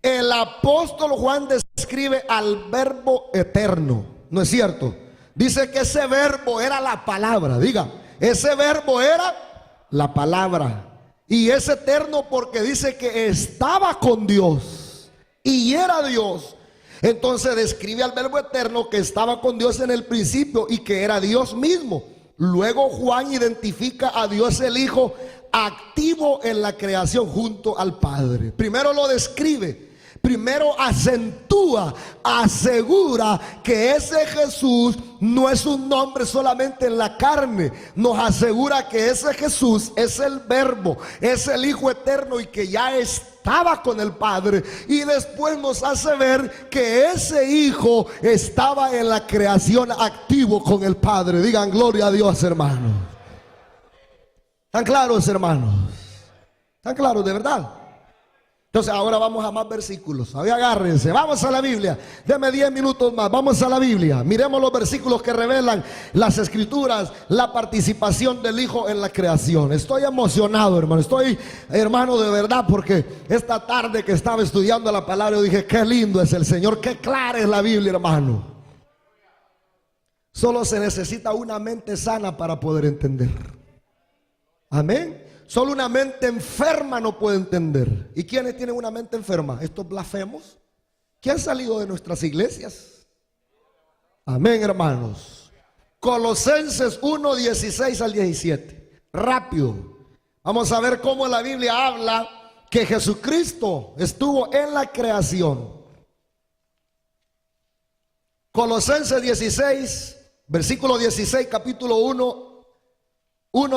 El apóstol Juan describe al Verbo eterno, ¿no es cierto? Dice que ese verbo era la palabra. Diga, ese verbo era la palabra. Y es eterno porque dice que estaba con Dios y era Dios. Entonces describe al Verbo eterno que estaba con Dios en el principio y que era Dios mismo. Luego Juan identifica a Dios el Hijo activo en la creación junto al Padre. Primero lo describe, primero acentúa, asegura que ese Jesús no es un nombre solamente en la carne. Nos asegura que ese Jesús es el Verbo, es el Hijo eterno y que ya estaba con el Padre. Y después nos hace ver que ese Hijo estaba en la creación activo con el Padre. Digan gloria a Dios, hermanos. ¿Están claros, hermanos? ¿Están claros de verdad? Entonces ahora vamos a más versículos. Agárrense, vamos a la Biblia. Deme 10 minutos más, vamos a la Biblia. Miremos los versículos que revelan las escrituras, la participación del Hijo en la creación. Estoy emocionado, hermano. Estoy, hermano, de verdad, porque esta tarde que estaba estudiando la palabra, yo dije: qué lindo es el Señor, qué clara es la Biblia, hermano. Solo se necesita una mente sana para poder entender. Amén. Solo una mente enferma no puede entender. ¿Y quiénes tienen una mente enferma? Estos blasfemos que han salido de nuestras iglesias. Amén, hermanos. Colosenses 1, 16 al 17. Rápido. Vamos a ver cómo la Biblia habla que Jesucristo estuvo en la creación. Colosenses 16, versículo 16, capítulo 1,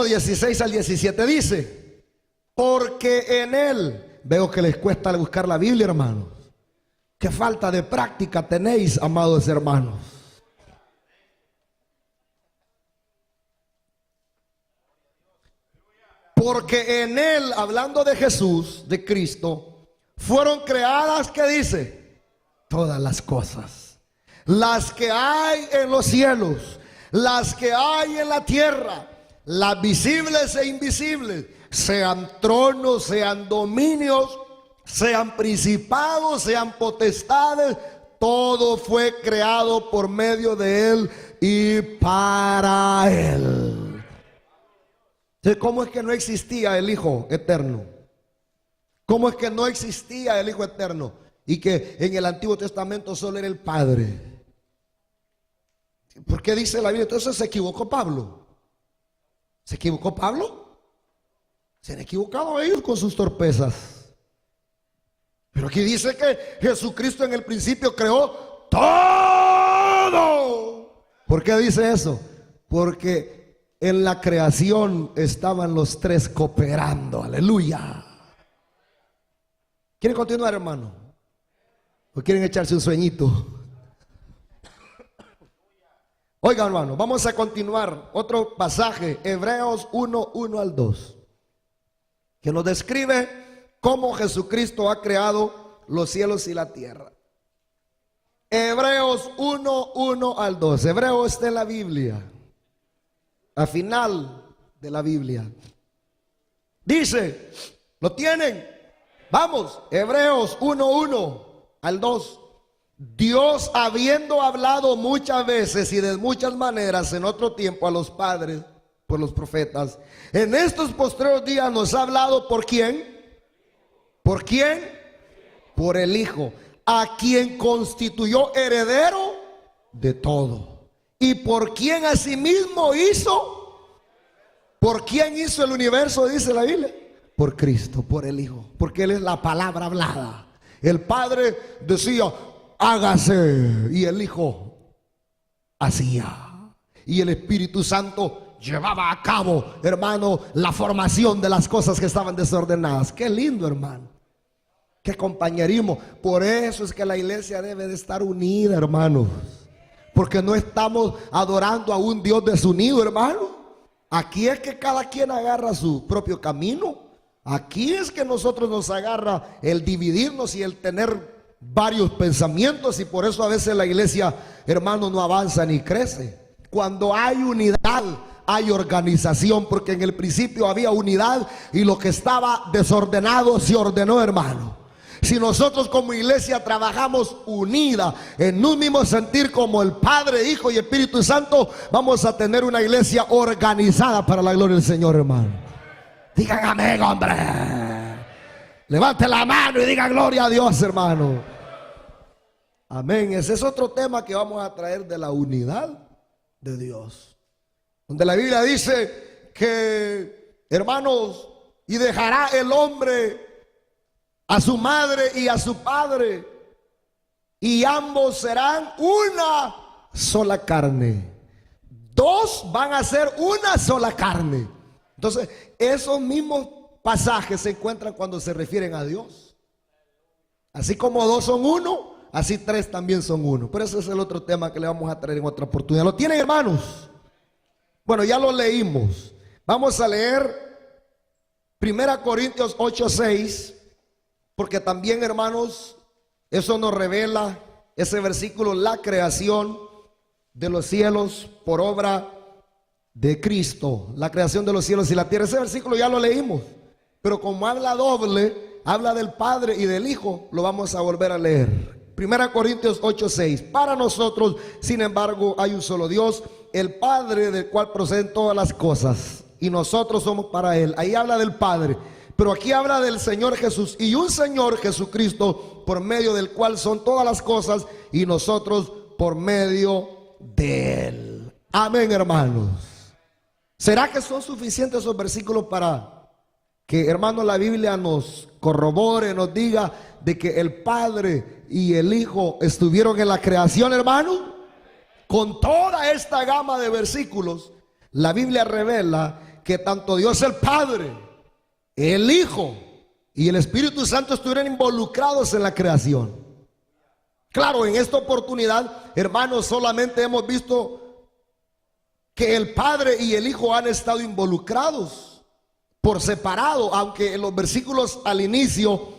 16 al 17 dice: porque en Él, veo que les cuesta buscar la Biblia, hermanos. Qué falta de práctica tenéis, amados hermanos. Porque en Él, hablando de Jesús, de Cristo, fueron creadas, ¿qué dice? Todas las cosas. Las que hay en los cielos, las que hay en la tierra, las visibles e invisibles, sean tronos, sean dominios, sean principados, sean potestades, todo fue creado por medio de Él y para Él. Entonces, ¿cómo es que no existía el Hijo eterno? ¿Cómo es que no existía el Hijo eterno? Y que en el Antiguo Testamento solo era el Padre. ¿Por qué dice la Biblia? Entonces se equivocó Pablo. ¿Se equivocó Pablo? Se han equivocado ellos con sus torpezas. Pero aquí dice que Jesucristo en el principio creó todo. ¿Por qué dice eso? Porque en la creación estaban los tres cooperando. Aleluya. ¿Quieren continuar, hermano? ¿O quieren echarse un sueñito? Oiga, hermano, vamos a continuar. Otro pasaje, Hebreos 1, 1 al 2, que nos describe cómo Jesucristo ha creado los cielos y la tierra. Hebreos 1, 1 al 2. Hebreos está en la Biblia, al final de la Biblia. Dice, ¿lo tienen? Vamos, Hebreos 1 al 2. Dios, habiendo hablado muchas veces y de muchas maneras en otro tiempo a los padres por los profetas, en estos postreros días nos ha hablado ¿por quién? ¿Por quién? Por el Hijo, a quien constituyó heredero de todo, y por quien asimismo hizo. ¿Por quién hizo el universo? Dice la Biblia. Por Cristo, por el Hijo, porque Él es la palabra hablada. El Padre decía, hágase, y el Hijo hacía, y el Espíritu Santo llevaba a cabo, hermano, la formación de las cosas que estaban desordenadas. Qué lindo, hermano, qué compañerismo. Por eso es que la iglesia debe de estar unida, hermanos, porque no estamos adorando a un Dios desunido, hermano. Aquí es que cada quien agarra su propio camino. Aquí es que nosotros nos agarra el dividirnos y el tener varios pensamientos, y por eso a veces la iglesia, hermano, no avanza ni crece. Cuando hay unidad, hay organización, porque en el principio había unidad y lo que estaba desordenado se ordenó, hermano. Si nosotros como iglesia trabajamos unida en un mismo sentir como el Padre, Hijo y Espíritu Santo, vamos a tener una iglesia organizada para la gloria del Señor, hermano. Digan amén, hombre. Levante la mano y diga gloria a Dios, hermano. Amén. Ese es otro tema que vamos a traer, de la unidad de Dios, donde la Biblia dice que, hermanos, y dejará el hombre a su madre y a su padre, y ambos serán una sola carne. Dos van a ser una sola carne. Entonces, esos mismos pasajes se encuentran cuando se refieren a Dios. Así como dos son uno, así tres también son uno. Pero ese es el otro tema que le vamos a traer en otra oportunidad. ¿Lo tienen, hermanos? Bueno, ya lo leímos. Vamos a leer 1 Corintios 8:6, porque también, hermanos, eso nos revela, ese versículo, la creación de los cielos por obra de Cristo, la creación de los cielos y la tierra. Ese versículo ya lo leímos, pero como habla doble, habla del Padre y del Hijo, lo vamos a volver a leer. 1 Corintios 8:6. Para nosotros, sin embargo, hay un solo Dios, el Padre, del cual proceden todas las cosas, y nosotros somos para Él. Ahí habla del Padre, pero aquí habla del Señor Jesús, y un Señor Jesucristo, por medio del cual son todas las cosas, y nosotros por medio de Él. Amén, hermanos. ¿Será que son suficientes esos versículos para que, hermanos, la Biblia nos corrobore, nos diga de que el Padre y el Hijo estuvieron en la creación, hermano? Con toda esta gama de versículos, la Biblia revela que tanto Dios el Padre, el Hijo y el Espíritu Santo estuvieron involucrados en la creación. Claro, en esta oportunidad, hermanos, solamente hemos visto que el Padre y el Hijo han estado involucrados por separado, aunque en los versículos al inicio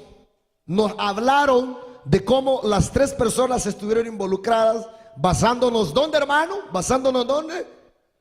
nos hablaron de cómo las tres personas estuvieron involucradas, basándonos, ¿dónde, hermano? Basándonos, ¿dónde?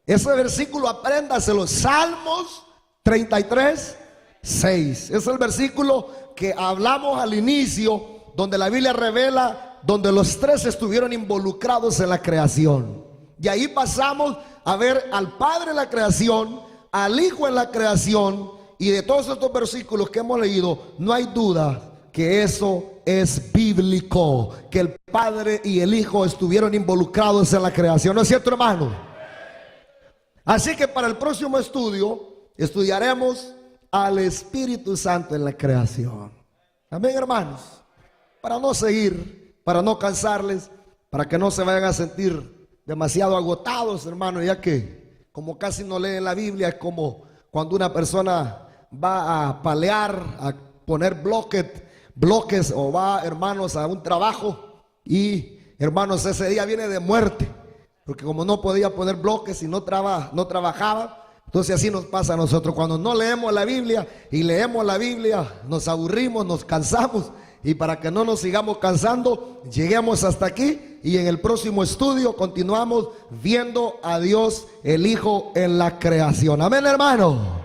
Ese versículo apréndaselo, Salmos 33:6. Es el versículo que hablamos al inicio, donde la Biblia revela, donde los tres estuvieron involucrados en la creación. Y ahí pasamos a ver al Padre en la creación, al Hijo en la creación, y de todos estos versículos que hemos leído, no hay duda que eso es bíblico, que el Padre y el Hijo estuvieron involucrados en la creación. ¿No es cierto, hermano? Así que para el próximo estudio estudiaremos al Espíritu Santo en la creación. Amén, hermanos. Para no seguir, para no cansarles, para que no se vayan a sentir demasiado agotados, hermano, ya que como casi no leen la Biblia, es como cuando una persona va a palear, a poner bloques, o va, hermanos, a un trabajo y, hermanos, ese día viene de muerte, porque como no podía poner bloques y no trabajaba. Entonces así nos pasa a nosotros cuando no leemos la Biblia, y leemos la Biblia, nos aburrimos, nos cansamos, Y para que no nos sigamos cansando, lleguemos hasta aquí y en el próximo estudio continuamos viendo a Dios el Hijo en la creación. Amén, hermano.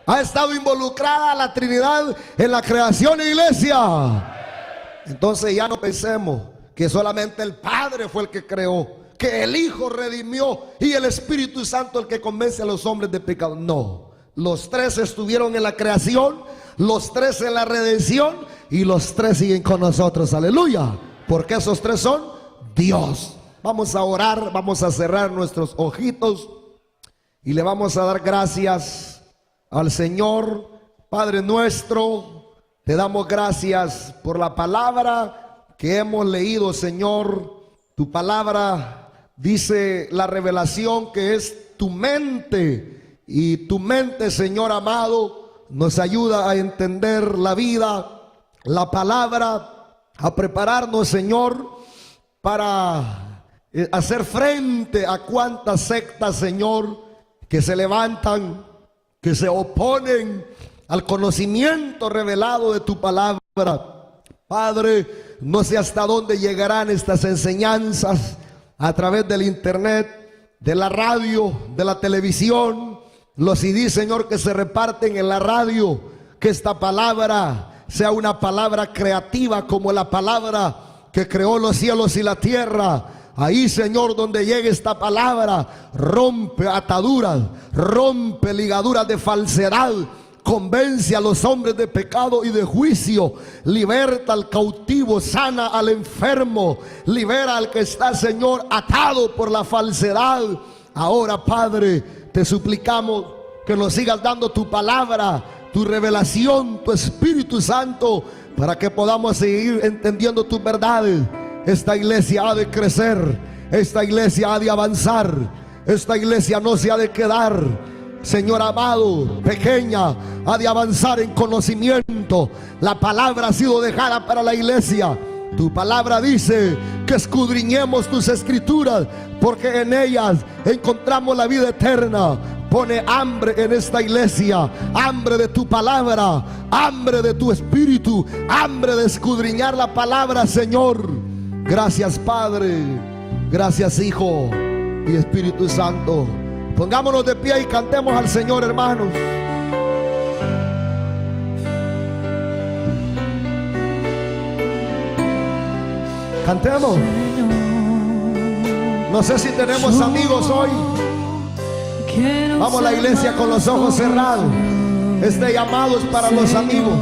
¿Ha estado involucrada la Trinidad en la creación, iglesia? Entonces ya no pensemos que solamente el Padre fue el que creó, que el Hijo redimió y el Espíritu Santo el que convence a los hombres de pecado. No, los tres estuvieron en la creación, los tres en la redención y los tres siguen con nosotros. Aleluya, porque esos tres son Dios. Vamos a orar, vamos a cerrar nuestros ojitos y le vamos a dar gracias al Señor. Padre nuestro, te damos gracias por la palabra que hemos leído, Señor. Tu palabra dice la revelación que es tu mente, y tu mente, Señor amado, nos ayuda a entender la vida, la palabra, a prepararnos, Señor, para hacer frente a cuantas sectas, Señor, que se levantan, que se oponen al conocimiento revelado de tu palabra. Padre, no sé hasta dónde llegarán estas enseñanzas a través del internet, de la radio, de la televisión, los CDs, Señor, que se reparten en la radio. Que esta palabra sea una palabra creativa como la palabra que creó los cielos y la tierra. Ahí, Señor, donde llegue esta palabra, rompe ataduras, rompe ligaduras de falsedad, convence a los hombres de pecado y de juicio, liberta al cautivo, sana al enfermo, libera al que está, Señor, atado por la falsedad. Ahora, Padre, te suplicamos que nos sigas dando tu palabra, tu revelación, tu Espíritu Santo, para que podamos seguir entendiendo tus verdades. Esta iglesia ha de crecer, esta iglesia ha de avanzar, esta iglesia no se ha de quedar, Señor amado, pequeña, ha de avanzar en conocimiento. La palabra ha sido dejada para la iglesia. Tu palabra dice que escudriñemos tus escrituras, porque en ellas encontramos la vida eterna. Pone hambre en esta iglesia, hambre de tu palabra, hambre de tu espíritu, hambre de escudriñar la palabra, Señor. Gracias, Padre, gracias, Hijo y Espíritu Santo. Pongámonos de pie y cantemos al Señor, hermanos. Cantemos. No sé si tenemos amigos hoy. Vamos a la iglesia con los ojos cerrados. Este llamado es para los amigos.